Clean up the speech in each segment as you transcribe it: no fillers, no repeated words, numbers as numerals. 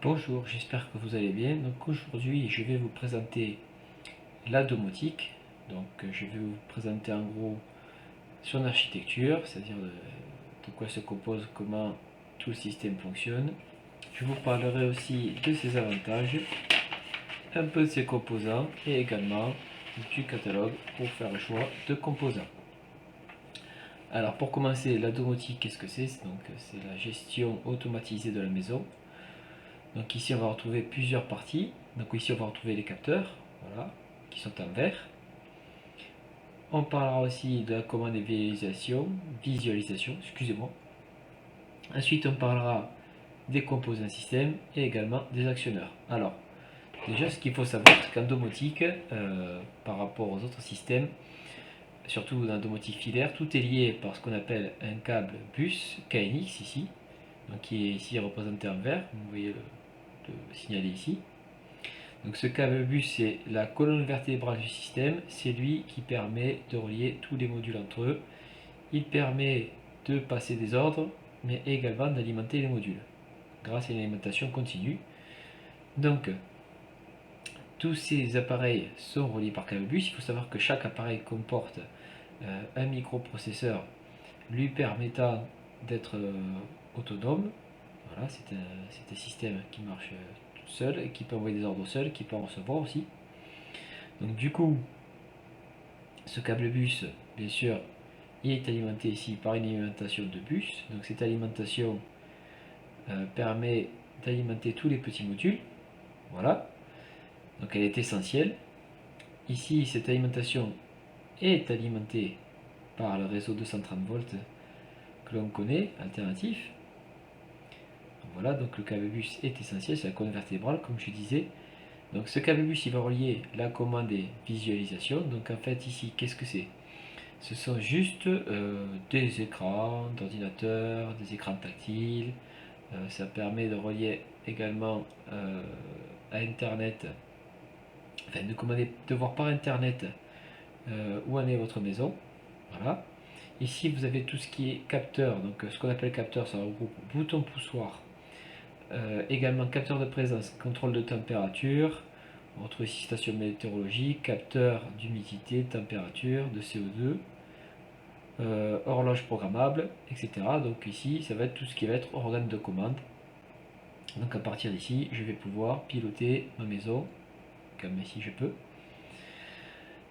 Bonjour, j'espère que vous allez bien. Donc aujourd'hui, je vais vous présenter la domotique. Je vais vous présenter en gros son architecture, c'est-à-dire de quoi se compose, comment tout le système fonctionne. Je vous parlerai aussi de ses avantages, un peu de ses composants et également du catalogue pour faire le choix de composants. Alors pour commencer, la domotique, qu'est-ce que c'est? C'est la gestion automatisée de la maison. Donc ici on va retrouver plusieurs parties. Donc ici on va retrouver les capteurs, voilà, qui sont en vert. On parlera aussi de la commande de visualisation, excusez-moi. Ensuite on parlera des composants système et également des actionneurs. Alors déjà ce qu'il faut savoir c'est qu'en domotique, par rapport aux autres systèmes, surtout dans la domotique filaire, tout est lié par ce qu'on appelle un câble bus KNX ici, donc qui est ici représenté en vert, vous voyez le signaler ici. Donc ce câble bus, c'est la colonne vertébrale du système, c'est lui qui permet de relier tous les modules entre eux. Il permet de passer des ordres, mais également d'alimenter les modules, grâce à une alimentation continue. Donc tous ces appareils sont reliés par câble bus. Il faut savoir que chaque appareil comporte un microprocesseur lui permettant d'être autonome. Voilà, c'est un système qui marche tout seul, et qui peut envoyer des ordres seul, qui peut en recevoir aussi. Donc du coup, ce câble bus, bien sûr, il est alimenté ici par une alimentation de bus. Donc cette alimentation permet d'alimenter tous les petits modules. Voilà. Donc elle est essentielle. Ici, cette alimentation est alimentée par le réseau 230 volts que l'on connaît, alternatif. Voilà, donc le câble bus est essentiel, c'est la colonne vertébrale, comme je disais. Donc ce câble bus, il va relier la commande et visualisation. Donc en fait, ici, qu'est-ce que c'est? Ce sont juste des écrans d'ordinateur, des écrans tactiles. Ça permet de relier également à Internet, enfin de commander, de voir par Internet où en est votre maison. Voilà. Ici, vous avez tout ce qui est capteur. Donc ce qu'on appelle capteur, ça regroupe bouton poussoir, également capteur de présence, contrôle de température. On retrouve ici station météorologique, capteur d'humidité, température, de CO2, horloge programmable, etc. Donc ici, ça va être tout ce qui va être organe de commande. Donc à partir d'ici, je vais pouvoir piloter ma maison, comme ici je peux.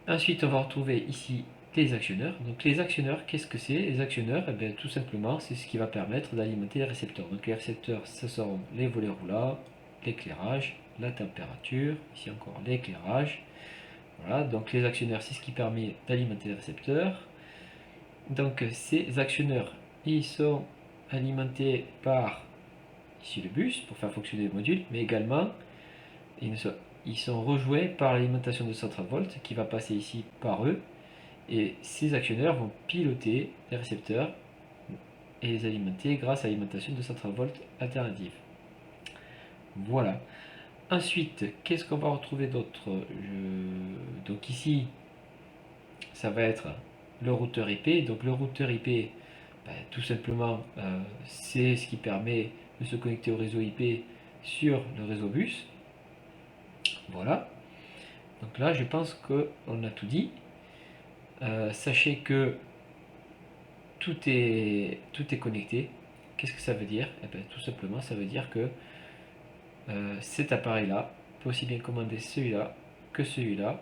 Ensuite, on va retrouver ici les actionneurs. Donc les actionneurs, qu'est-ce que c'est? Les actionneurs, eh bien, tout simplement, c'est ce qui va permettre d'alimenter les récepteurs. Donc les récepteurs, ce sont les volets roulants, l'éclairage, la température, ici encore l'éclairage. Voilà, donc les actionneurs, c'est ce qui permet d'alimenter les récepteurs. Donc ces actionneurs, ils sont alimentés par ici le bus pour faire fonctionner le module, mais également ils sont rejoués par l'alimentation de 130 volts qui va passer ici par eux, et ces actionneurs vont piloter les récepteurs et les alimenter grâce à l'alimentation de 130 volts alternative. Voilà. Ensuite, qu'est-ce qu'on va retrouver d'autre? Donc ici, ça va être le routeur IP. Donc le routeur IP, tout simplement, c'est ce qui permet de se connecter au réseau IP sur le réseau bus. Voilà. Donc là, je pense qu'on a tout dit. Sachez que tout est connecté. Qu'est-ce que ça veut dire? Eh bien, tout simplement, ça veut dire que cet appareil-là peut aussi bien commander celui-là que celui-là.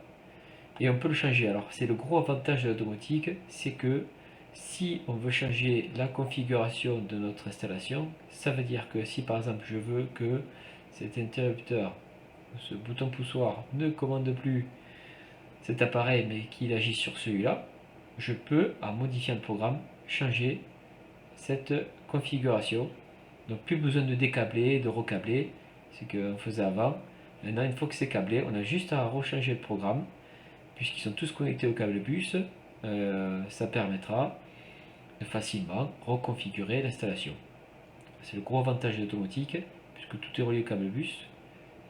Et on peut le changer. Alors, c'est le gros avantage de la domotique, c'est que si on veut changer la configuration de notre installation, ça veut dire que si par exemple je veux que cet interrupteur, ce bouton poussoir ne commande plus cet appareil mais qu'il agisse sur celui-là, je peux, en modifiant le programme, changer cette configuration. Donc plus besoin de décabler, de recabler, c'est ce qu'on faisait avant. Maintenant, une fois que c'est câblé, on a juste à rechanger le programme, puisqu'ils sont tous connectés au câble bus. Ça permettra de facilement reconfigurer l'installation. C'est le gros avantage de l'automatique, puisque tout est relié au câble bus,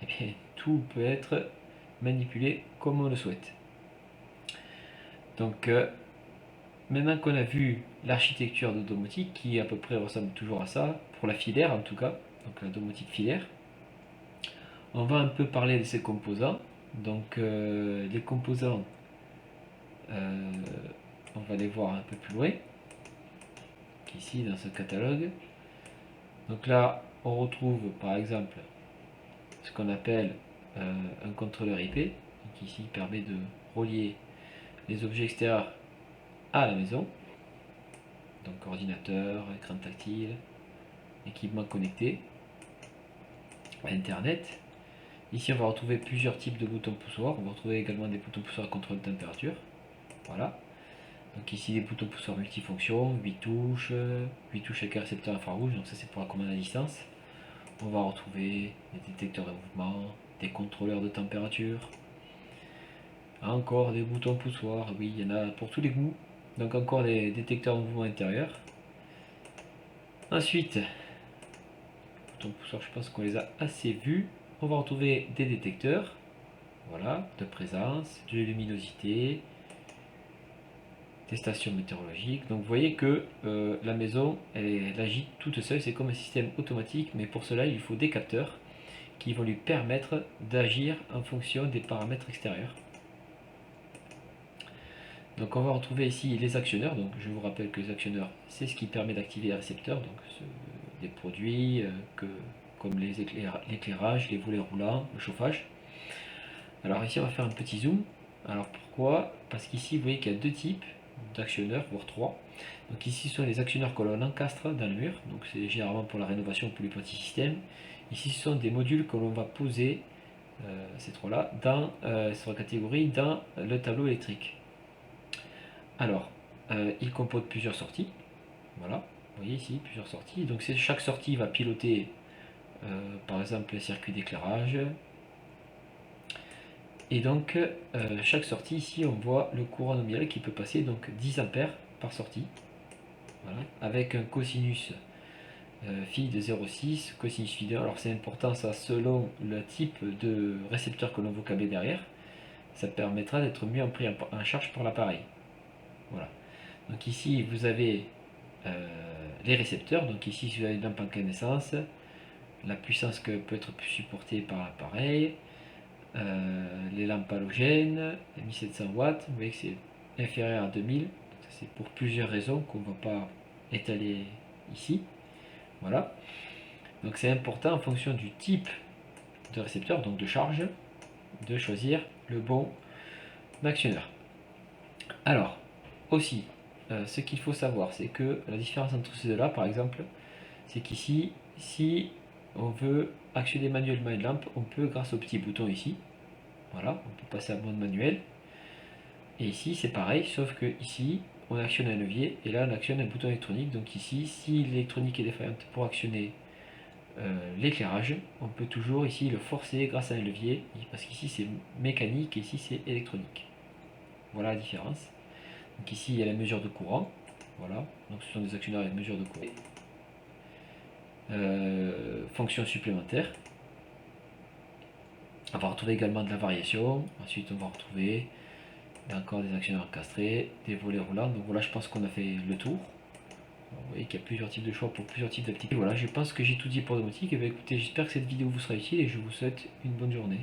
et bien tout peut être manipulé comme on le souhaite. Donc maintenant qu'on a vu l'architecture de domotique, qui à peu près ressemble toujours à ça, pour la filaire en tout cas, donc la domotique filaire, on va un peu parler de ces composants. Donc les composants, on va les voir un peu plus loin, ici dans ce catalogue. Donc là, on retrouve par exemple ce qu'on appelle un contrôleur IP, qui ici permet de relier les objets extérieurs à la maison. Donc ordinateur, écran tactile, équipement connecté, Internet. Ici, on va retrouver plusieurs types de boutons poussoirs. On va retrouver également des boutons poussoirs à contrôle de température. Voilà. Donc ici, des boutons poussoirs multifonctions, 8 touches avec un récepteur infrarouge. Donc ça, c'est pour la commande à distance. On va retrouver des détecteurs de mouvement, des contrôleurs de température. Encore des boutons poussoirs. Oui, il y en a pour tous les goûts. Donc encore des détecteurs de mouvement intérieur. Ensuite, boutons poussoirs, je pense qu'on les a assez vus. On va retrouver des détecteurs, voilà, de présence, de luminosité, des stations météorologiques. Donc vous voyez que la maison, elle agit toute seule, c'est comme un système automatique, mais pour cela il faut des capteurs qui vont lui permettre d'agir en fonction des paramètres extérieurs. Donc on va retrouver ici les actionneurs. Donc je vous rappelle que les actionneurs, c'est ce qui permet d'activer les récepteurs, donc des produits comme l'éclairage, les volets roulants, le chauffage. Alors ici on va faire un petit zoom. Alors pourquoi? Parce qu'ici vous voyez qu'il y a deux types d'actionneurs, voire trois. Donc ici ce sont les actionneurs que l'on encastre dans le mur, donc c'est généralement pour la rénovation ou pour les petits systèmes. Ici ce sont des modules que l'on va poser, ces trois-là, sur la catégorie dans le tableau électrique. Alors, il comporte plusieurs sorties. Voilà, vous voyez ici plusieurs sorties. Donc chaque sortie va piloter par exemple le circuit d'éclairage. Et donc chaque sortie ici on voit le courant nominal qui peut passer donc 10 ampères par sortie. Voilà, avec un cosinus phi de 0,6, cosinus phi de 1. Alors c'est important ça selon le type de récepteur que l'on veut câbler derrière. Ça permettra d'être mieux pris en charge par l'appareil. Voilà. Donc ici vous avez les récepteurs. Donc ici vous avez une lampe incandescence, la puissance que peut être supportée par l'appareil, les lampes halogènes, 1700 watts. Vous voyez que c'est inférieur à 2000. C'est pour plusieurs raisons qu'on ne va pas étaler ici. Voilà. Donc c'est important en fonction du type de récepteur, donc de charge, de choisir le bon actionneur. Alors, aussi, ce qu'il faut savoir, c'est que la différence entre ces deux-là, par exemple, c'est qu'ici, si on veut actionner manuellement une lampe, on peut grâce au petit bouton ici. Voilà, on peut passer à mode manuel. Et ici, c'est pareil, sauf que ici, on actionne un levier, et là, on actionne un bouton électronique. Donc ici, si l'électronique est défaillante pour actionner l'éclairage, on peut toujours ici le forcer grâce à un levier, parce qu'ici, c'est mécanique, et ici, c'est électronique. Voilà la différence. Donc ici, il y a la mesure de courant. Voilà, donc ce sont des actionneurs avec mesure de courant. Fonction supplémentaire. On va retrouver également de la variation. Ensuite, on va retrouver encore des actionneurs encastrés, des volets roulants. Donc voilà, je pense qu'on a fait le tour. Vous voyez qu'il y a plusieurs types de choix pour plusieurs types d'activités. Voilà, je pense que j'ai tout dit pour domotique. Et bien écoutez, j'espère que cette vidéo vous sera utile et je vous souhaite une bonne journée.